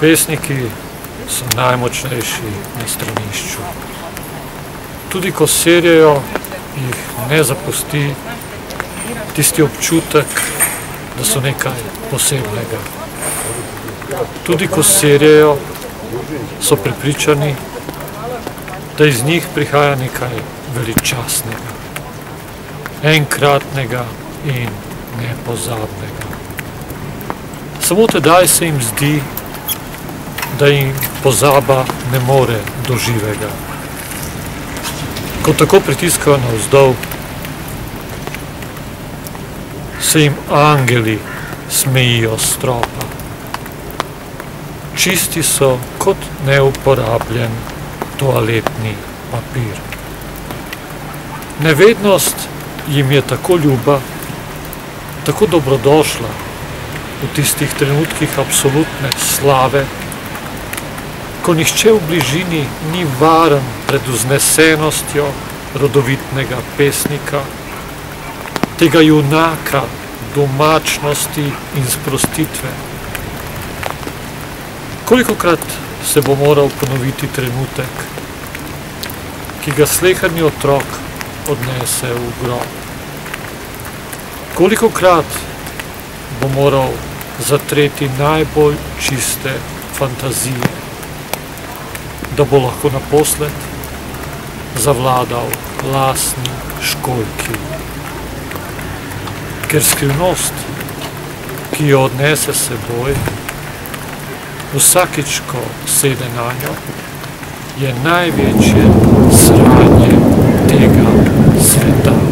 Pesniki so najmočnejši na stranišču. Tudi ko serjejo, jih ne zapusti tisti občutek, da so nekaj posebnega. Tudi ko serjejo, so prepričani, da iz njih prihaja nekaj veličastnega, enkratnega in nepozabnega. Samo tedaj se jim zdi, da jim pozaba ne more do živega. Ko tako pritiskajo navzdol, se jim angeli smejijo s stropa. Čisti so kot neuporabljen toaletni papir. Nevednost jim je tako ljuba, tako dobrodošla v tistih trenutkih absolutne slave, ko nihče v bližini ni varen pred vznesenostjo rodovitnega pesnika, tega junaka domačnosti in sprostitve. Kolikokrat se bo moral ponoviti trenutek, ki ga sleherni otrok odnese v grob? Kolikokrat bo moral zatreti najbolj čiste fantazije, da bo lahko naposled zavladal lastni školjki? Ker skrivnost, ki jo odnese s seboj, vsakič, ko sede nanjo, je največje sranje tega sveta.